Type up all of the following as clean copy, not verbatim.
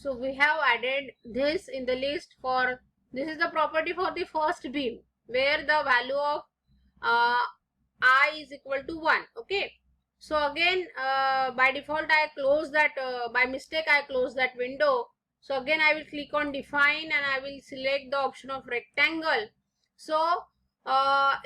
So we have added this in the list for, this is the property for the first beam where the value of I is equal to 1. Okay. So again, by default I close that, by mistake I close that window. So again I will click on define and I will select the option of rectangle. So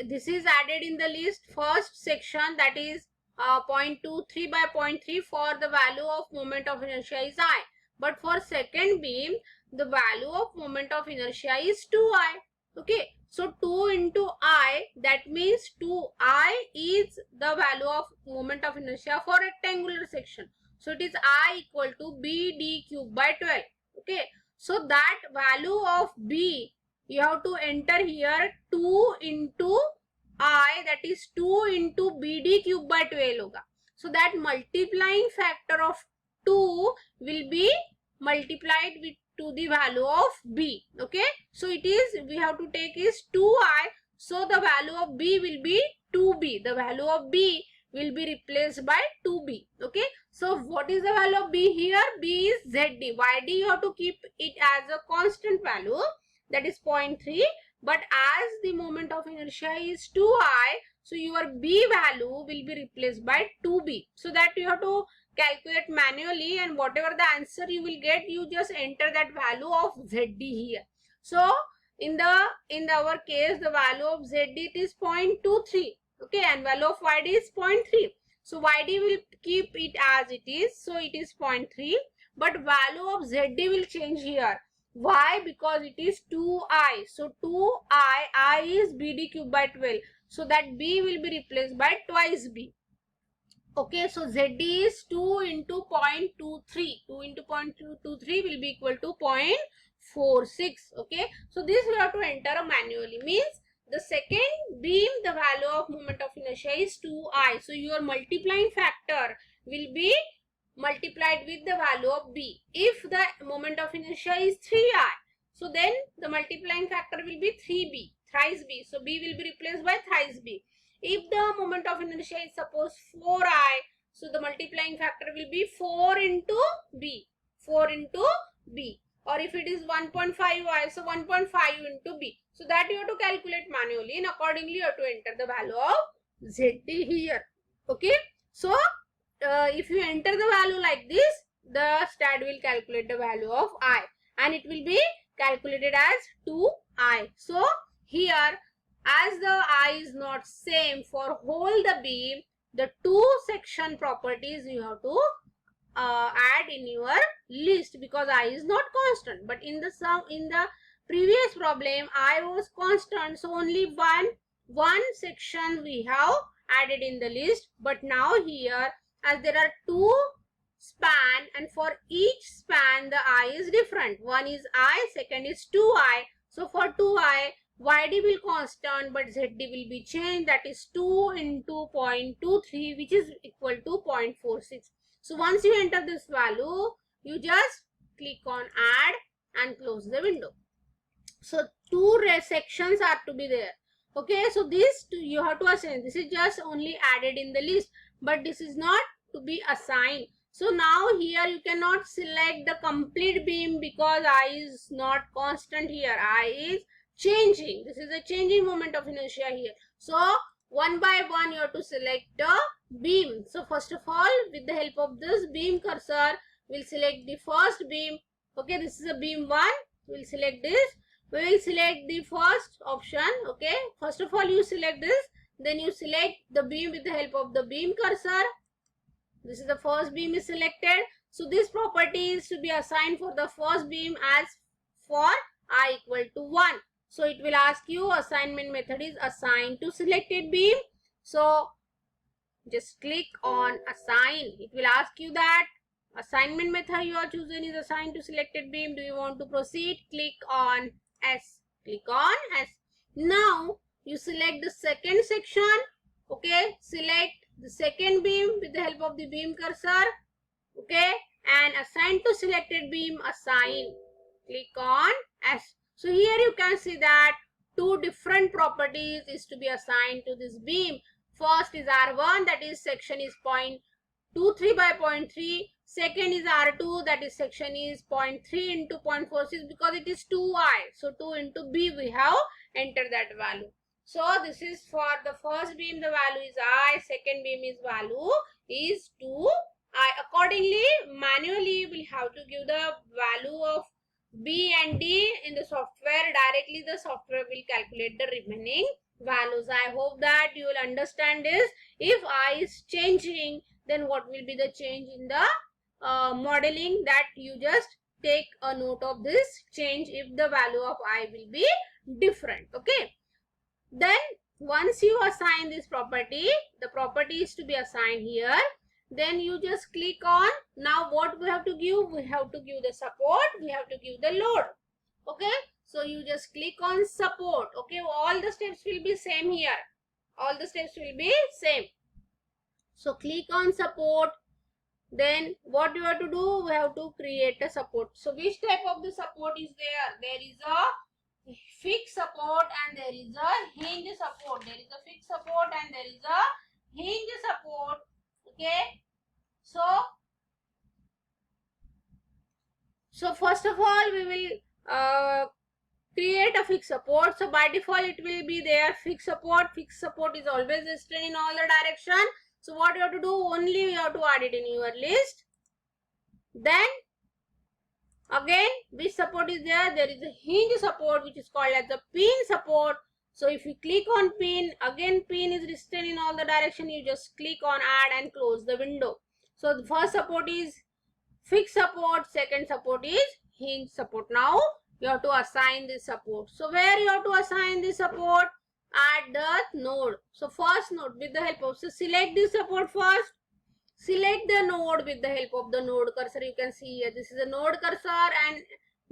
this is added in the list first section, that is 0.23 by 0.3 for the value of moment of inertia is I. But for second beam, the value of moment of inertia is 2I. Okay. So 2 into I, that means 2I is the value of moment of inertia for rectangular section. So it is I equal to BD cube by 12. Okay. So that value of B, you have to enter here 2 into I, that is 2 into BD cube by 12 hoga. So that multiplying factor of 2 will be multiplied with to the value of B. Okay. So it is, we have to take is 2I. So the value of B will be 2B. The value of B will be replaced by 2B. Okay. So what is the value of B here? B is ZD. YD you have to keep it as a constant value, that is 0.3. But as the moment of inertia is 2I, so your B value will be replaced by 2B. So that you have to calculate manually, and whatever the answer you will get, you just enter that value of ZD here. So in our case, the value of ZD is 0.23. Okay, and value of YD is 0.3. So YD will keep it as it is. So it is 0.3. But value of ZD will change here. Why? Because it is 2I. So 2I, I is BD cube by 12. So that B will be replaced by twice B. Okay, so ZD is 2 into 0.23. 2 into 0.23 will be equal to 0.46. Okay, so this we have to enter manually. Means the second beam, the value of moment of inertia is 2I. So your multiplying factor will be multiplied with the value of B. If the moment of inertia is 3I, so then the multiplying factor will be 3B, thrice B. So B will be replaced by thrice B. If the moment of inertia is suppose 4I, so the multiplying factor will be 4 into B, 4 into B. Or if it is 1.5I, so 1.5 into B. So that you have to calculate manually, and accordingly you have to enter the value of ZD here. Okay. So if you enter the value like this, the STAD will calculate the value of I, and it will be calculated as 2I. So here, as the I is not same for whole the beam, the two section properties you have to add in your list, because I is not constant. But in the previous problem, I was constant, so only one section we have added in the list. But now here, as there are two span, and for each span the I is different. One is I, second is 2I. So for 2I, YD will constant, but ZD will be changed, that is 2 into 0.23, which is equal to 0.46. So once you enter this value, you just click on add and close the window. So two sections are to be there. Okay, so this you have to assign. This is just only added in the list, but this is not to be assigned. So now here you cannot select the complete beam because I is not constant here. I is changing. This is a changing moment of inertia here. So one by one you have to select the beam. So first of all, with the help of this beam cursor, we'll select the first beam. Okay, this is a beam 1. We'll select this. We will select the first option. Okay, first of all you select this, then you select the beam with the help of the beam cursor. This is the first beam is selected. So this property is to be assigned for the first beam as for I equal to 1. So it will ask you, assignment method is assign to selected beam. So just click on assign. It will ask you that assignment method you are chosen is assigned to selected beam. Do you want to proceed? Click on S. Click on S. Now you select the second section. Okay, select the second beam with the help of the beam cursor. Okay, and assign to selected beam, assign. Click on S. So here you can see that two different properties is to be assigned to this beam. First is R1, that is section is 23 by 0.3. Second is R2, that is section is 0.3 into 0.46 because it is 2I. So 2 into B we have entered that value. So this is for the first beam the value is I, second beam is value is 2I. Accordingly, manually we will have to give the value of B and D in the software. Directly the software will calculate the remaining values. I hope that you will understand this. If I is changing, then what will be the change in the modeling, that you just take a note of this change if the value of I will be different. Okay. Then once you assign this property, the property is to be assigned here. Then you just click on, now what we have to give? We have to give the support, we have to give the load. Okay. So you just click on support. Okay. All the steps will be same here. All the steps will be same. So click on support. Then what you have to do? We have to create a support. So which type of the support is there? There is a fixed support and there is a hinge support. There is a fixed support and there is a hinge support. Okay. So first of all we will create a fixed support. So by default it will be there fixed support. Fixed support is always listed in all the direction. So what you have to do? Only you have to add it in your list. Then again, which support is there? There is a hinge support which is called as the pin support. So if you click on pin, again pin is listed in all the direction. You just click on add and close the window. So the first support is fixed support. Second support is hinge support. Now you have to assign this support. So where you have to assign this support? At the node. So first node with the help of, so select this support first. Select the node with the help of the node cursor. You can see here this is a node cursor and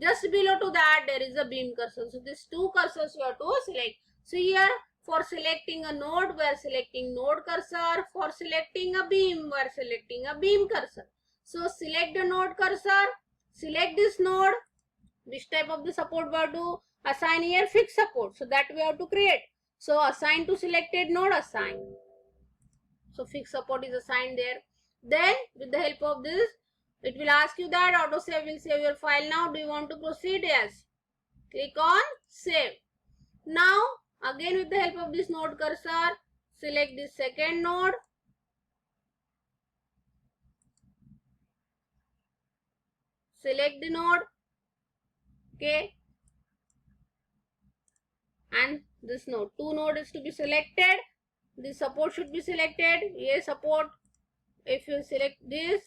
just below to that there is a beam cursor. So these two cursors you have to select. So here for selecting a node we are selecting node cursor. For selecting a beam we are selecting a beam cursor. So select the node cursor. Select this node. Which type of the support we have to assign here? Fixed support. So that we have to create. So assign to selected node, assign. So fixed support is assigned there. Then with the help of this, it will ask you that autosave will save your file now. Do you want to proceed? Yes. Click on save. Now again with the help of this node cursor, select this second node. Select the node. Okay. And this node, two node is to be selected. This support should be selected. Yes, support. If you select this,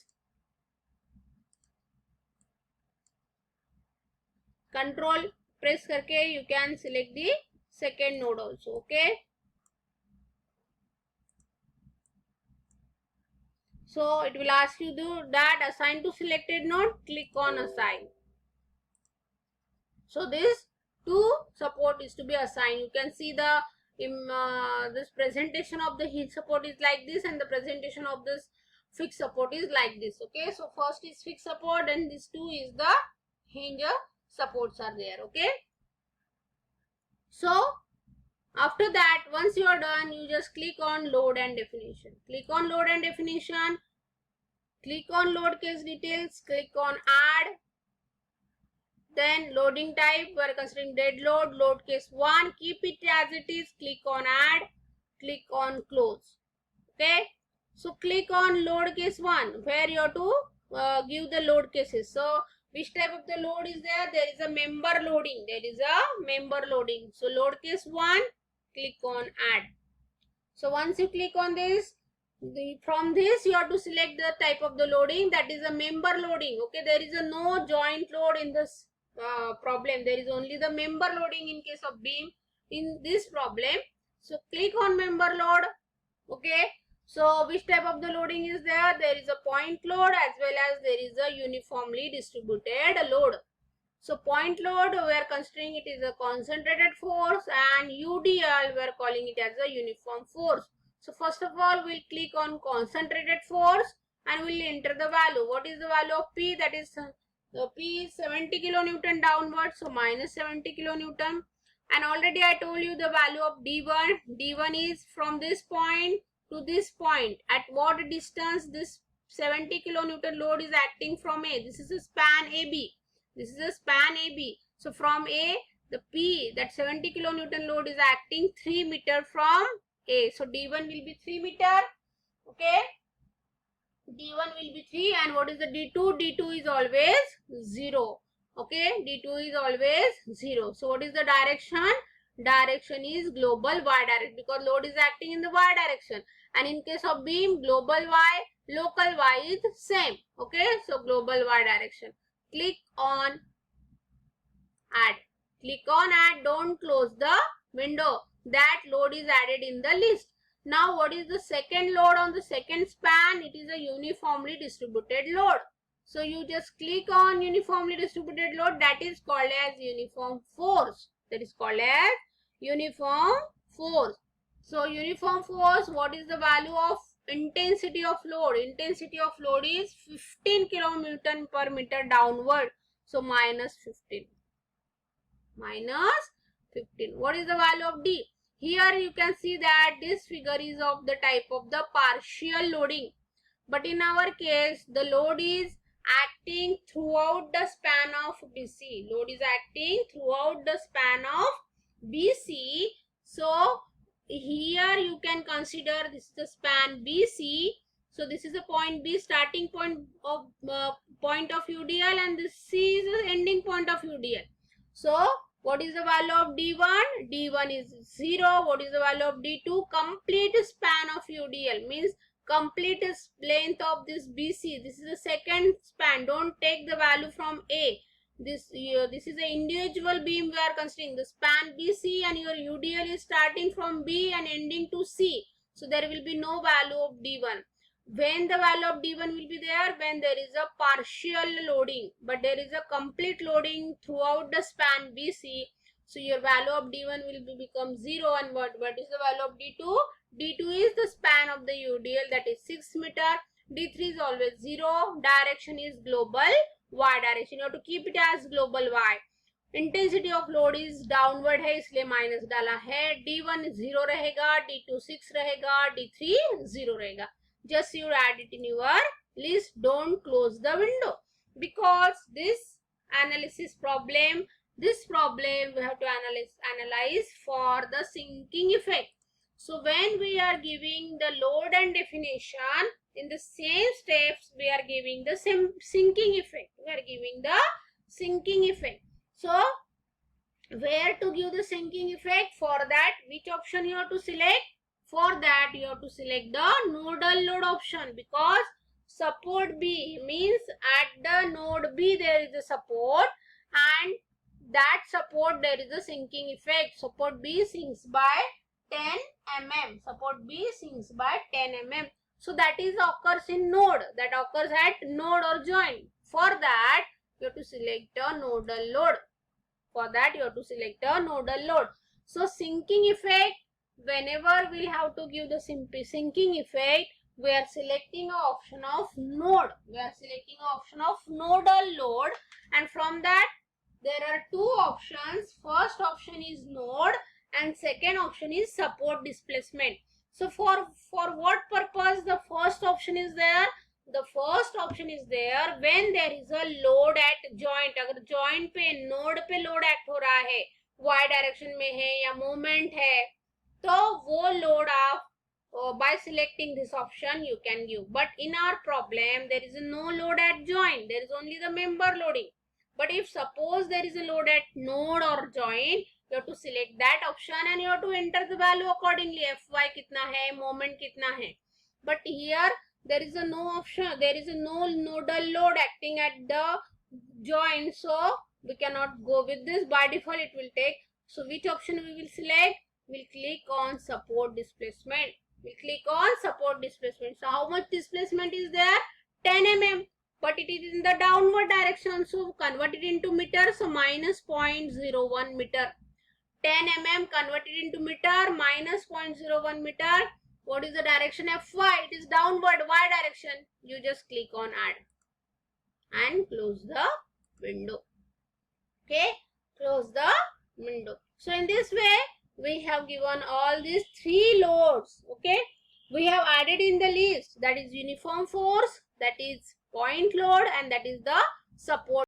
control press करके you can select the second node also. Okay. So it will ask you to that assign to selected node. Click on assign. So this two support is to be assigned. You can see the this presentation of the hinge support is like this and the presentation of this fixed support is like this. Okay, so first is fixed support and this two is the hinge supports are there. Okay, so after that once you are done you just click on load and definition. Click on load and definition. Click on load case details. Click on add. Then loading type, we are considering dead load, load case 1, keep it as it is, click on add, click on close. Okay, so click on load case 1 where you have to give the load cases. So which type of the load is there? There is a member loading. There is a member loading. So load case 1, click on add. So once you click on this, from this you have to select the type of the loading, that is a member loading. Okay, there is a no joint load in this problem. There is only the member loading in case of beam in this problem. So click on member load. Okay, so which type of the loading is there? There is a point load as well as there is a uniformly distributed load. So point load we are considering it is a concentrated force and UDL we are calling it as a uniform force. So first of all we'll click on concentrated force and we'll enter the value. What is the value of P? That is the P is 70 kilonewton downward, so minus 70 kilonewton. And already I told you the value of D1. D1 is from this point to this point. At what distance this 70 kilonewton load is acting from A. This is a span AB. This is a span AB. So from A, the P, that 70 kilonewton load is acting 3 meter from A. So D1 will be 3 meter. Okay. D1 will be 3, and what is the D2? D2 is always 0. Okay, D2 is always 0. So what is the direction? Direction is global Y direction, because load is acting in the Y direction. And in case of beam, global Y, local Y is same. Okay, so global Y direction. Click on add. Click on add. Don't close the window. That load is added in the list. Now, what is the second load on the second span? It is a uniformly distributed load. So, you just click on uniformly distributed load. That is called as uniform force. That is called as uniform force. So, uniform force, what is the value of intensity of load? Intensity of load is 15 kilonewton per meter downward. So, minus 15. Minus 15. What is the value of D? Here you can see that this figure is of the type of the partial loading. But in our case, the load is acting throughout the span of BC. Load is acting throughout the span of BC. So, here you can consider this is the span BC. So, this is the point B, starting point of UDL, and this C is the ending point of UDL. So, what is the value of D1? D1 is 0. What is the value of D2? Complete span of UDL means complete length of this BC. This is the second span. Don't take the value from A. This is an individual beam we are considering. The span BC, and your UDL is starting from B and ending to C. So, there will be no value of D1. When the value of D1 will be there? When there is a partial loading, but there is a complete loading throughout the span BC. So, your value of D1 will become 0. And what is the value of D2? D2 is the span of the UDL, that is 6 meter. D3 is always 0. Direction is global Y direction. You have to keep it as global Y. Intensity of load is downward है, इसलिए minus डाला है. D1 0 रहेगा, D2 6 रहेगा, D3 0 रहेगा. Just you add it in your list. Don't close the window, because this analysis problem, we have to analyze for the sinking effect. So when we are giving the load and definition, in the same steps we are giving the sinking effect. We are giving the sinking effect. So where to give the sinking effect? For that, which option you have to select? For that, you have to select the nodal load option, because support B means at the node B there is a support, and that support there is a sinking effect. Support B sinks by 10 mm. Support B sinks by 10 mm. So that is occurs in node. That occurs at node or joint. For that, you have to select a nodal load. For that, you have to select a nodal load. So sinking effect, whenever we have to give the sinking effect, we are selecting an option of node. We are selecting an option of nodal load, and from that there are two options. First option is node and second option is support displacement. So for what purpose the first option is there? The first option is there when there is a load at joint. अगर joint पे node पे load act हो रहा है, y direction में है या moment है, तो वो load आप by selecting this option you can give. But in our problem there is no load at joint. There is only the member loading. But if suppose there is a load at node or joint, you have to select that option and you have to enter the value accordingly. Fy कितना है, moment कितना है. But here there is a no option. There is a no nodal load acting at the joint, so we cannot go with this. By default it will take. So which option we will select? We'll click on support displacement. We'll click on support displacement. So how much displacement is there? 10 mm. But it is in the downward direction. So convert it into meter. So minus 0.01 meter. 10 mm converted into meter, minus 0.01 meter. What is the direction? Fy. It is downward Y direction. You just click on add and close the window. Okay, close the window. So in this way we have given all these three loads. Okay, we have added in the list, that is uniform force, that is point load, and that is the support